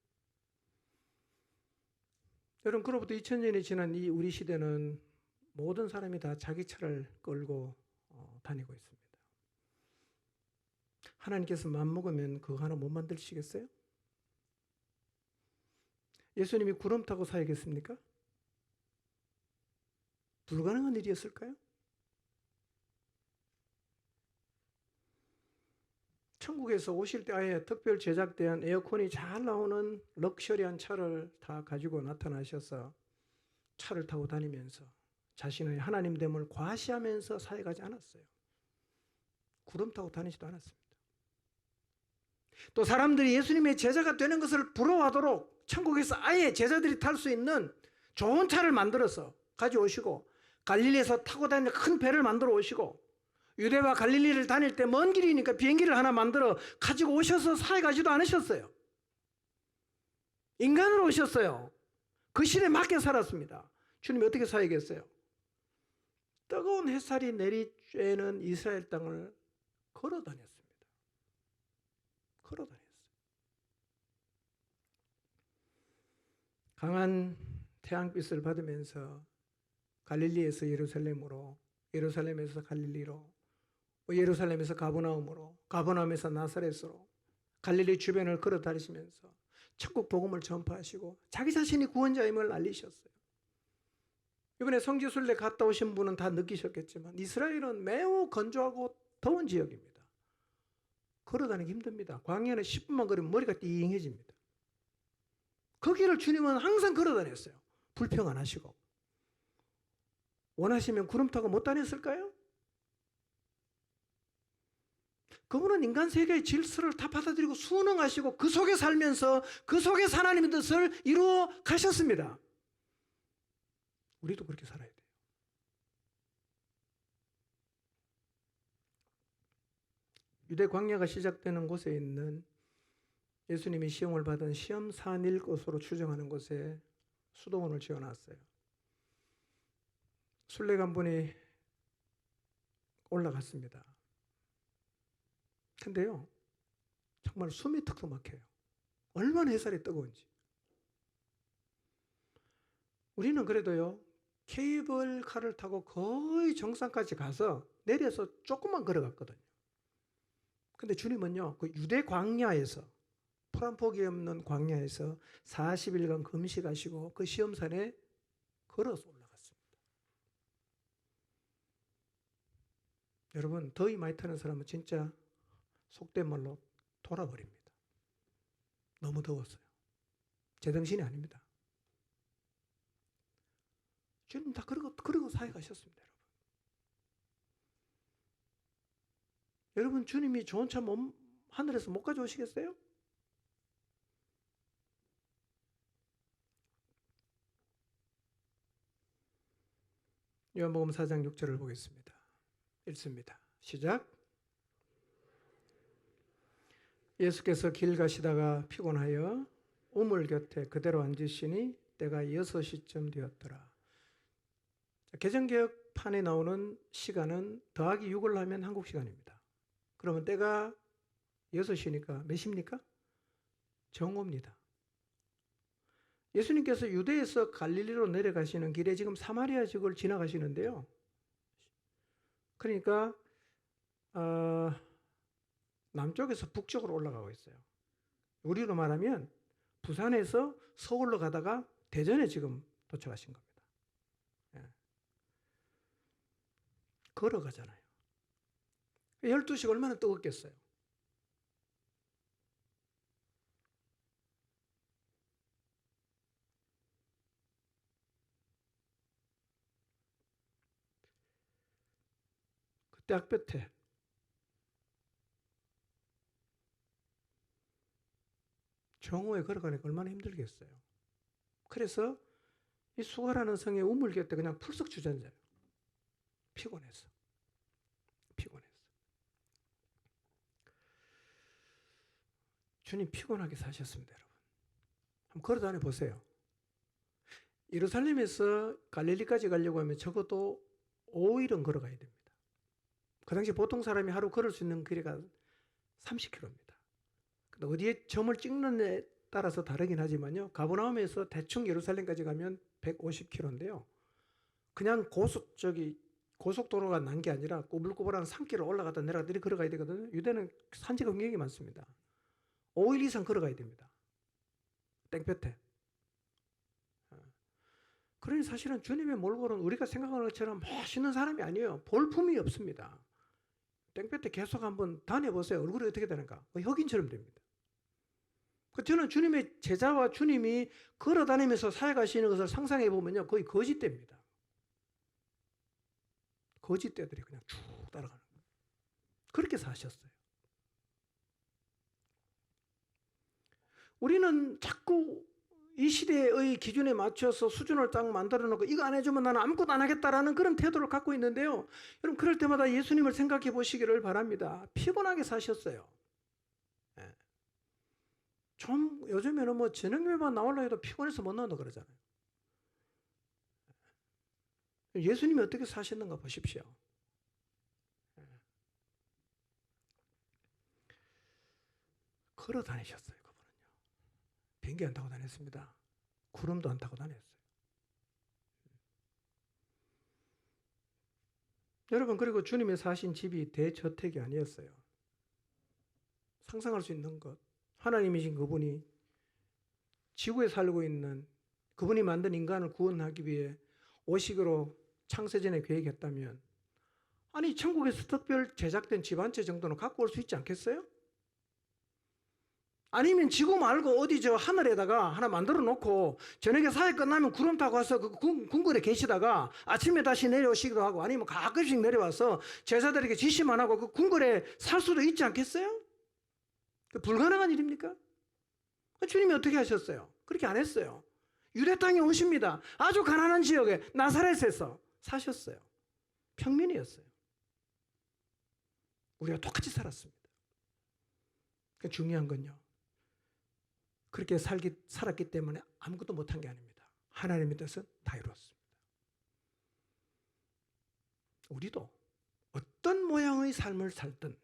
Speaker 1: 여러분, 그로부터 2000년이 지난 이 우리 시대는 모든 사람이 다 자기 차를 끌고 다니고 있습니다. 하나님께서 마음먹으면 그거 하나 못 만드시겠어요? 예수님이 구름 타고 사야겠습니까? 불가능한 일이었을까요? 천국에서 오실 때 아예 특별 제작된 에어컨이 잘 나오는 럭셔리한 차를 다 가지고 나타나셔서 차를 타고 다니면서 자신의 하나님됨을 과시하면서 사역하지 않았어요. 구름 타고 다니지도 않았습니다. 또 사람들이 예수님의 제자가 되는 것을 부러워하도록 천국에서 아예 제자들이 탈 수 있는 좋은 차를 만들어서 가져오시고 갈릴리에서 타고 다니는 큰 배를 만들어 오시고 유대와 갈릴리를 다닐 때 먼 길이니까 비행기를 하나 만들어 가지고 오셔서 사역하지도 않으셨어요. 인간으로 오셨어요. 그 시대에 맞게 살았습니다. 주님이 어떻게 사역했어요? 뜨거운 햇살이 내리쬐는 이스라엘 땅을 걸어 다녔습니다. 걸어 다녔어요. 강한 태양빛을 받으면서 갈릴리에서 예루살렘으로, 예루살렘에서 갈릴리로, 예루살렘에서 가버나움으로, 가버나움에서 나사렛으로 갈릴리 주변을 걸어 다니시면서 천국 복음을 전파하시고 자기 자신이 구원자임을 알리셨어요. 이번에 성지순례 갔다 오신 분은 다 느끼셨겠지만 이스라엘은 매우 건조하고 더운 지역입니다. 걸어다니기 힘듭니다. 광야는 10분만 걸으면 머리가 띵해집니다. 거기를 주님은 항상 걸어다녔어요. 불평 안 하시고. 원하시면 구름 타고 못 다녔을까요? 그분은 인간 세계의 질서를 다 받아들이고 순응하시고 그 속에 살면서 그 속에 하나님의 뜻을 이루어 가셨습니다. 우리도 그렇게 살아야 돼요. 유대 광야가 시작되는 곳에 있는 예수님이 시험을 받은 시험산일 곳으로 추정하는 곳에 수도원을 지어놨어요. 순례간분이 올라갔습니다. 근데요, 정말 숨이 턱턱 막혀요. 얼마나 햇살이 뜨거운지. 우리는 그래도요, 케이블카를 타고 거의 정상까지 가서 내려서 조금만 걸어갔거든요. 근데 주님은요, 그 유대 광야에서, 풀 한 폭이 없는 광야에서 40일간 금식하시고 그 시험산에 걸어서 올라갔습니다. 여러분, 더위 많이 타는 사람은 진짜 속된 말로 돌아버립니다. 너무 더웠어요. 제정신이 아닙니다. 주님 다 그러고 사회 가셨습니다, 여러분. 여러분, 주님이 좋은 차 하늘에서 못 가져오시겠어요? 요한복음 4장 6절을 보겠습니다. 읽습니다. 시작. 예수께서 길 가시다가 피곤하여 우물 곁에 그대로 앉으시니 때가 6시쯤 되었더라. 개정개혁판에 나오는 시간은 더하기 6을 하면 한국 시간입니다. 그러면 때가 6시니까 몇 시입니까? 정오입니다. 예수님께서 유대에서 갈릴리로 내려가시는 길에 지금 사마리아 지역을 지나가시는데요. 그러니까 남쪽에서 북쪽으로 올라가고 있어요. 우리로 말하면 부산에서 서울로 가다가 대전에 지금 도착하신 겁니다. 걸어가잖아요. 12시가 얼마나 뜨겁겠어요. 그때 햇볕에 정오에 걸어가니까 얼마나 힘들겠어요. 그래서 이 수가라는 성의 우물 곁에 그냥 풀썩 주저앉아요. 피곤해서. 주님 피곤하게 사셨습니다, 여러분. 한번 걸어다녀 보세요. 예루살렘에서 갈릴리까지 가려고 하면 적어도 5일은 걸어가야 됩니다. 그 당시 보통 사람이 하루 걸을 수 있는 거리가 30km입니다. 근데 어디에 점을 찍는 데 따라서 다르긴 하지만요. 가버나움에서 대충 예루살렘까지 가면 150km인데요. 그냥 고속도로가 난 게 아니라 꼬불꼬불한 산길을 올라갔다 내려갔다 이렇게 걸어가야 되거든요. 유대는 산지가 굉장히 많습니다. 5일 이상 걸어가야 됩니다. 땡볕에. 그러니 사실은 주님의 몰골은 우리가 생각하는 것처럼 멋있는 사람이 아니에요. 볼품이 없습니다. 땡볕에 계속 한번 다녀보세요. 얼굴이 어떻게 되는가? 흑인처럼 됩니다. 저는 주님의 제자와 주님이 걸어다니면서 살아가시는 것을 상상해 보면요, 거의 거짓대입니다. 거짓대들이 그냥 쭉 따라가는 거예요. 그렇게 사셨어요. 우리는 자꾸 이 시대의 기준에 맞춰서 수준을 딱 만들어 놓고 이거 안 해주면 나는 아무것도 안 하겠다라는 그런 태도를 갖고 있는데요. 여러분, 그럴 때마다 예수님을 생각해 보시기를 바랍니다. 피곤하게 사셨어요. 좀 요즘에는 뭐 저녁에만 나오려 해도 피곤해서 못 나온다 그러잖아요. 예수님이 어떻게 사셨는가 보십시오. 걸어 다니셨어요, 그분은요. 비행기 안 타고 다녔습니다. 구름도 안 타고 다녔어요. 여러분, 그리고 주님이 사신 집이 대저택이 아니었어요. 상상할 수 있는 것. 하나님이신 그분이 지구에 살고 있는 그분이 만든 인간을 구원하기 위해 오시기로 창세전에 계획했다면, 아니 천국에서 특별 제작된 집 한 채 정도는 갖고 올 수 있지 않겠어요? 아니면 지구 말고 어디 저 하늘에다가 하나 만들어 놓고 저녁에 사회 끝나면 구름 타고 와서 그 궁궐에 계시다가 아침에 다시 내려오시기도 하고, 아니면 가끔씩 내려와서 제자들에게 지시만 하고 그 궁궐에 살 수도 있지 않겠어요? 그 불가능한 일입니까? 주님이 어떻게 하셨어요? 그렇게 안 했어요. 유대 땅에 오십니다. 아주 가난한 지역에 나사렛에서 사셨어요. 평민이었어요. 우리가 똑같이 살았습니다. 그러니까 중요한 건요, 그렇게 살았기 때문에 아무것도 못한 게 아닙니다. 하나님의 뜻은 다 이루었습니다. 우리도 어떤 모양의 삶을 살든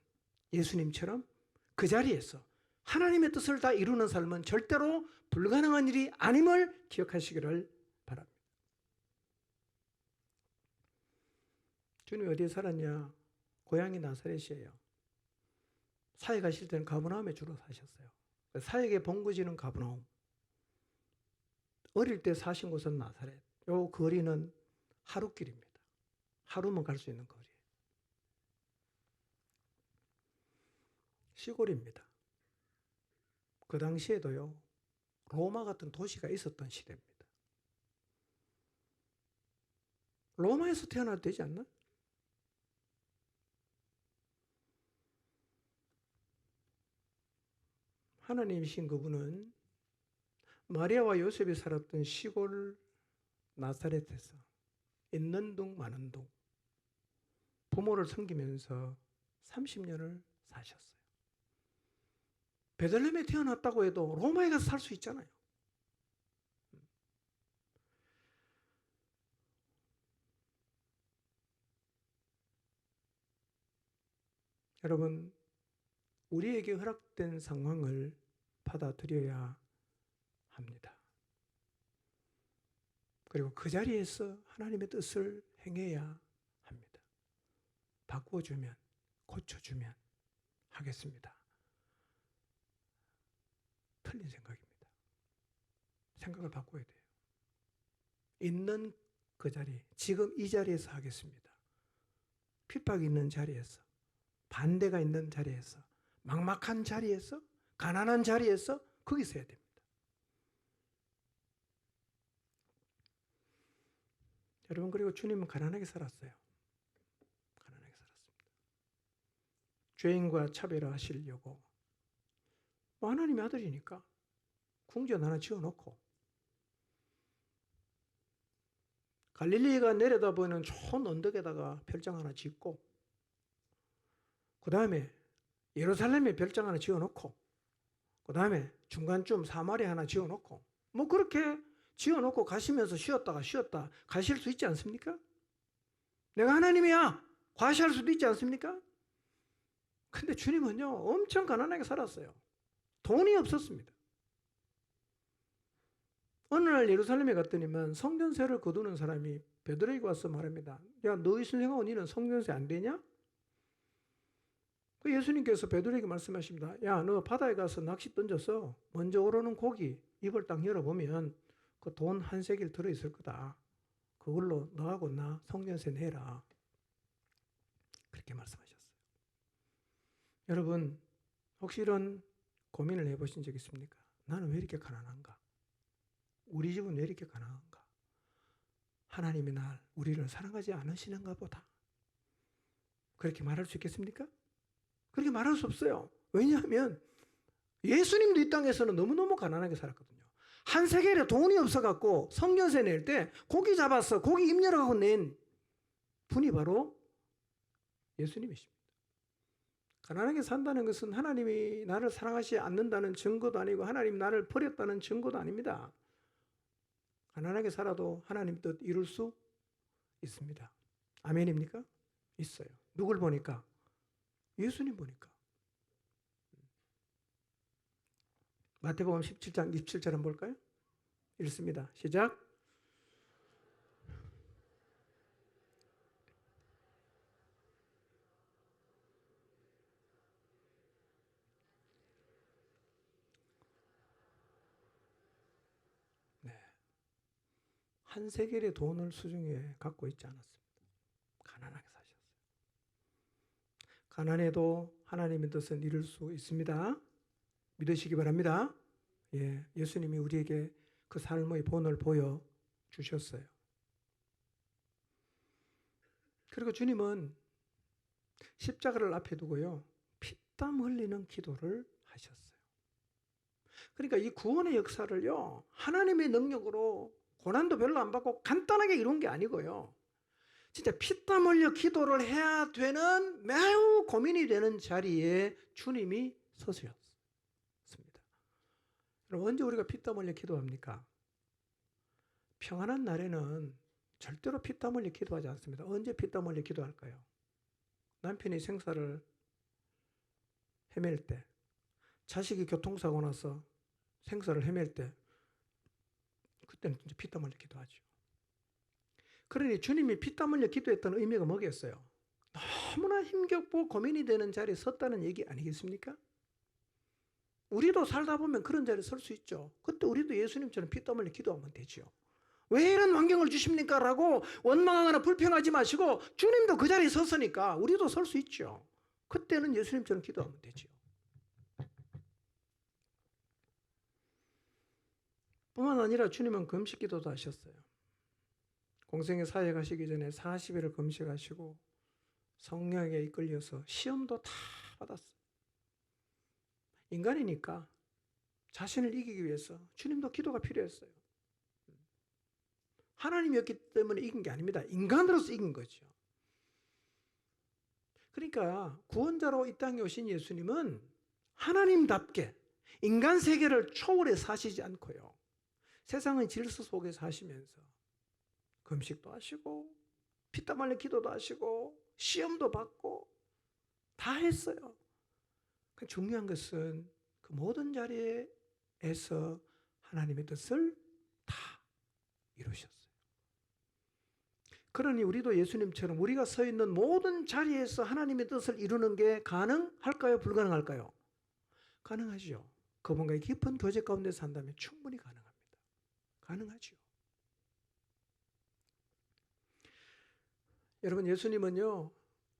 Speaker 1: 예수님처럼 그 자리에서 하나님의 뜻을 다 이루는 삶은 절대로 불가능한 일이 아님을 기억하시기를 바랍니다. 주님 어디에 살았냐? 고향이 나사렛이에요. 사회 가실 때는 가버나움에 주로 사셨어요. 사역의 본거지는 가버나움. 어릴 때 사신 곳은 나사렛. 요 거리는 하루길입니다. 하루만 갈 수 있는 거리. 시골입니다. 그 당시에도요, 로마 같은 도시가 있었던 시대입니다. 로마에서 태어나도 되지 않나? 하나님이신 그분은 마리아와 요셉이 살았던 시골 나사렛에서 있는 둥 마는 둥 부모를 섬기면서 30년을 사셨어요. 베들레헴에 태어났다고 해도 로마에 가서 살 수 있잖아요. 여러분, 우리에게 허락된 상황을 받아들여야 합니다. 그리고 그 자리에서 하나님의 뜻을 행해야 합니다. 바꿔주면, 고쳐주면 하겠습니다. 틀린 생각입니다. 생각을 바꿔야 돼요. 있는 그 자리, 지금 이 자리에서 하겠습니다. 핍박이 있는 자리에서, 반대가 있는 자리에서, 막막한 자리에서, 가난한 자리에서 거기서 해야 됩니다. 여러분, 그리고 주님은 가난하게 살았어요. 가난하게 살았습니다. 죄인과 차별화하시려고 하나님의 아들이니까 궁전 하나 지어놓고 갈릴리가 내려다보이는 좋은 언덕에다가 별장 하나 짓고, 그 다음에 예루살렘에 별장 하나 지어놓고, 그 다음에 중간쯤 사마리아 하나 지어놓고, 뭐 그렇게 지어놓고 가시면서 쉬었다 가실 수 있지 않습니까? 내가 하나님이야 과시할 수도 있지 않습니까? 근데 주님은요, 엄청 가난하게 살았어요. 돈이 없었습니다. 어느 날 예루살렘에 갔더니만 성전세를 거두는 사람이 베드로에게 와서 말합니다. 야, 너희 선생하고 니는 성전세 안 되냐? 그 예수님께서 베드로에게 말씀하십니다. 야, 너 바다에 가서 낚시 던져서 먼저 오르는 고기 입을 딱 열어보면 그 돈 한 세겔 들어있을 거다. 그걸로 너하고 나 성전세 내라. 그렇게 말씀하셨어요. 여러분, 혹시 이런 고민을 해보신 적 있습니까? 나는 왜 이렇게 가난한가? 우리 집은 왜 이렇게 가난한가? 하나님이 우리를 사랑하지 않으시는가 보다. 그렇게 말할 수 있겠습니까? 그렇게 말할 수 없어요. 왜냐하면 예수님도 이 땅에서는 너무너무 가난하게 살았거든요. 한 세겔에 돈이 없어갖고 성전세 낼 때 고기 잡아서 고기 입 열어가고 낸 분이 바로 예수님이십니다. 가난하게 산다는 것은 하나님이 나를 사랑하지 않는다는 증거도 아니고 하나님 나를 버렸다는 증거도 아닙니다. 가난하게 살아도 하나님 뜻 이룰 수 있습니다. 아멘입니까? 있어요. 누굴 보니까? 예수님 보니까. 마태복음 17장 27절 한번 볼까요? 읽습니다. 시작. 한 세겔의 돈을 수중에 갖고 있지 않았습니다. 가난하게 사셨어요. 가난해도 하나님의 뜻은 이룰 수 있습니다. 믿으시기 바랍니다. 예, 예수님이 우리에게 그 삶의 본을 보여주셨어요. 그리고 주님은 십자가를 앞에 두고요, 피땀 흘리는 기도를 하셨어요. 그러니까 이 구원의 역사를요, 하나님의 능력으로 고난도 별로 안 받고 간단하게 이룬 게 아니고요, 진짜 피땀 흘려 기도를 해야 되는 매우 고민이 되는 자리에 주님이 서셨습니다. 여러분, 언제 우리가 피땀 흘려 기도합니까? 평안한 날에는 절대로 피땀 흘려 기도하지 않습니다. 언제 피땀 흘려 기도할까요? 남편이 생사를 헤맬 때, 자식이 교통사고 나서 생사를 헤맬 때, 그때는 진짜 피땀 흘려 기도하죠. 그러니 주님이 피땀 흘려 기도했던 의미가 뭐겠어요? 너무나 힘겹고 고민이 되는 자리에 섰다는 얘기 아니겠습니까? 우리도 살다 보면 그런 자리에 설 수 있죠. 그때 우리도 예수님처럼 피땀 흘려 기도하면 되죠. 왜 이런 환경을 주십니까? 라고 원망하거나 불평하지 마시고, 주님도 그 자리에 섰으니까 우리도 설 수 있죠. 그때는 예수님처럼 기도하면 되죠. 뿐만 아니라 주님은 금식 기도도 하셨어요. 공생의 사회 가시기 전에 40일을 금식하시고 성령에 이끌려서 시험도 다 받았어요. 인간이니까 자신을 이기기 위해서 주님도 기도가 필요했어요. 하나님이었기 때문에 이긴 게 아닙니다. 인간으로서 이긴 거죠. 그러니까 구원자로 이 땅에 오신 예수님은 하나님답게 인간 세계를 초월해 사시지 않고요, 세상의 질서 속에 사시면서 금식도 하시고 피땀 흘려 기도도 하시고 시험도 받고 다 했어요. 중요한 것은 그 모든 자리에서 하나님의 뜻을 다 이루셨어요. 그러니 우리도 예수님처럼 우리가 서 있는 모든 자리에서 하나님의 뜻을 이루는 게 가능할까요? 불가능할까요? 가능하죠. 그분과의 깊은 교제 가운데 산다면 충분히 가능합니다. 가능하죠. 여러분, 예수님은요,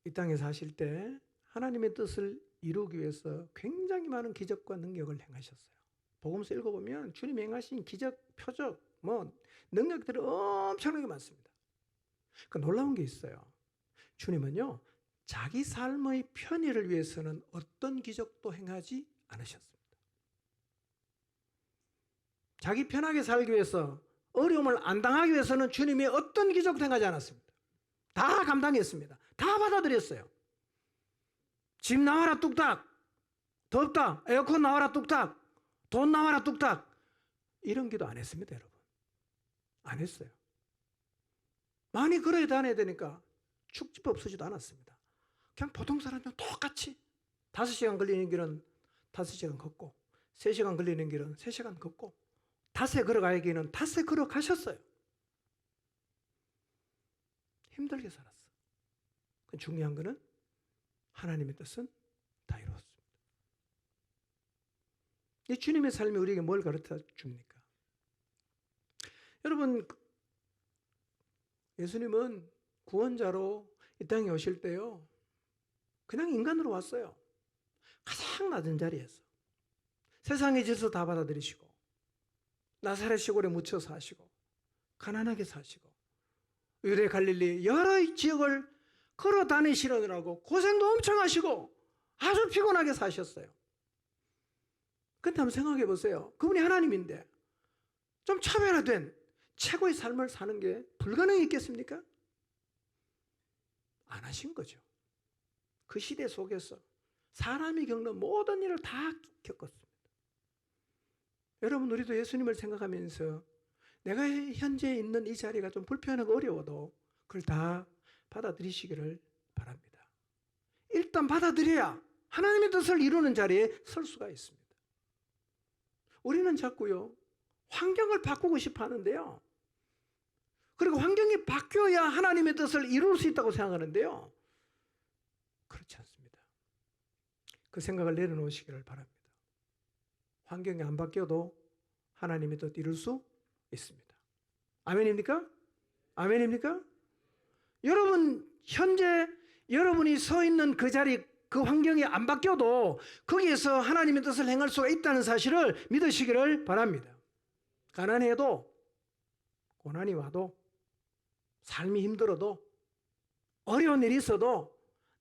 Speaker 1: 이 땅에 사실 때 하나님의 뜻을 이루기 위해서 굉장히 많은 기적과 능력을 행하셨어요. 복음서 읽어보면 주님 행하신 기적, 표적, 능력들이 엄청나게 많습니다. 그 놀라운 게 있어요. 주님은요, 자기 삶의 편의를 위해서는 어떤 기적도 행하지 않으셨습니다. 자기 편하게 살기 위해서, 어려움을 안 당하기 위해서는 주님이 어떤 기적도 행하지 않았습니다. 다 감당했습니다. 다 받아들였어요. 집 나와라 뚝딱, 덥다, 에어컨 나와라 뚝딱, 돈 나와라 뚝딱, 이런 기도 안 했습니다. 여러분, 안 했어요. 많이 걸어야 다녀야 되니까 축집 없어지도 않았습니다. 그냥 보통 사람들은 똑같이 5시간 걸리는 길은 5시간 걷고, 3시간 걸리는 길은 3시간 걷고, 닷새 걸어가야 길은 닷새 걸어가셨어요. 힘들게 살았어. 중요한 거는 하나님의 뜻은 다 이루었습니다. 이 주님의 삶이 우리에게 뭘 가르쳐 줍니까? 여러분, 예수님은 구원자로 이 땅에 오실 때요, 그냥 인간으로 왔어요. 가장 낮은 자리에서 세상의 질서 다 받아들이시고, 나사렛 시골에 묻혀 사시고, 가난하게 사시고, 유대 갈릴리 여러 지역을 걸어 다니시느라고 고생도 엄청 하시고 아주 피곤하게 사셨어요. 근데 한번 생각해 보세요. 그분이 하나님인데 좀 차별화된 최고의 삶을 사는 게 불가능했겠습니까? 안 하신 거죠. 그 시대 속에서 사람이 겪는 모든 일을 다 겪었습니다. 여러분, 우리도 예수님을 생각하면서 내가 현재 있는 이 자리가 좀 불편하고 어려워도 그걸 다 받아들이시기를 바랍니다. 일단 받아들여야 하나님의 뜻을 이루는 자리에 설 수가 있습니다. 우리는 자꾸요, 환경을 바꾸고 싶어 하는데요, 그리고 환경이 바뀌어야 하나님의 뜻을 이룰 수 있다고 생각하는데요, 그렇지 않습니다. 그 생각을 내려놓으시기를 바랍니다. 환경이 안 바뀌어도 하나님의 뜻 이룰 수 있습니다. 아멘입니까? 아멘입니까? 여러분 현재 여러분이 서 있는 그 자리, 그 환경이 안 바뀌어도 거기에서 하나님의 뜻을 행할 수가 있다는 사실을 믿으시기를 바랍니다. 가난해도, 고난이 와도, 삶이 힘들어도, 어려운 일이 있어도,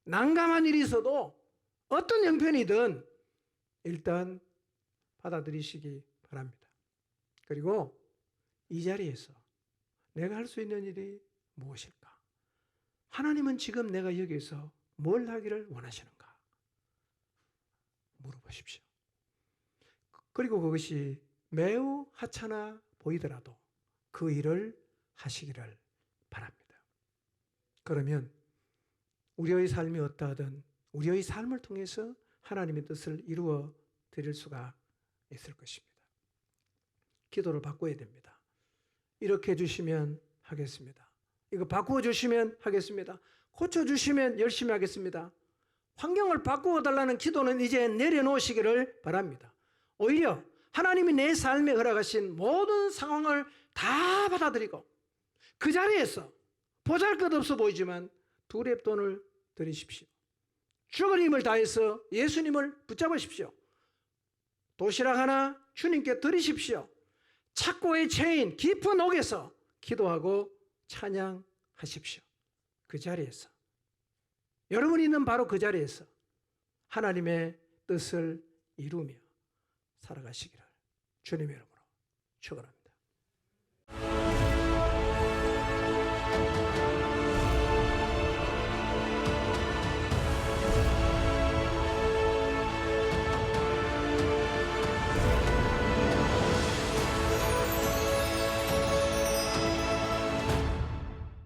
Speaker 1: 난감한 일이 있어도, 어떤 형편이든 일단 받아들이시기 바랍니다. 그리고 이 자리에서 내가 할 수 있는 일이 무엇일까? 하나님은 지금 내가 여기서 뭘 하기를 원하시는가? 물어보십시오. 그리고 그것이 매우 하찮아 보이더라도 그 일을 하시기를 바랍니다. 그러면 우리의 삶이 어떠하든 우리의 삶을 통해서 하나님의 뜻을 이루어 드릴 수가 있을 것입니다. 기도를 바꿔야 됩니다. 이렇게 해주시면 하겠습니다. 이거 바꾸어 주시면 하겠습니다. 고쳐주시면 열심히 하겠습니다. 환경을 바꾸어 달라는 기도는 이제 내려놓으시기를 바랍니다. 오히려 하나님이 내 삶에 허락하신 모든 상황을 다 받아들이고 그 자리에서 보잘것없어 보이지만 두 랩돈을 드리십시오. 죽을 힘을 다해서 예수님을 붙잡으십시오. 도시락 하나 주님께 드리십시오. 착고의 체인 깊은 옥에서 기도하고 찬양하십시오. 그 자리에서, 여러분이 있는 바로 그 자리에서 하나님의 뜻을 이루며 살아가시기를 주님의 이름으로 축원합니다.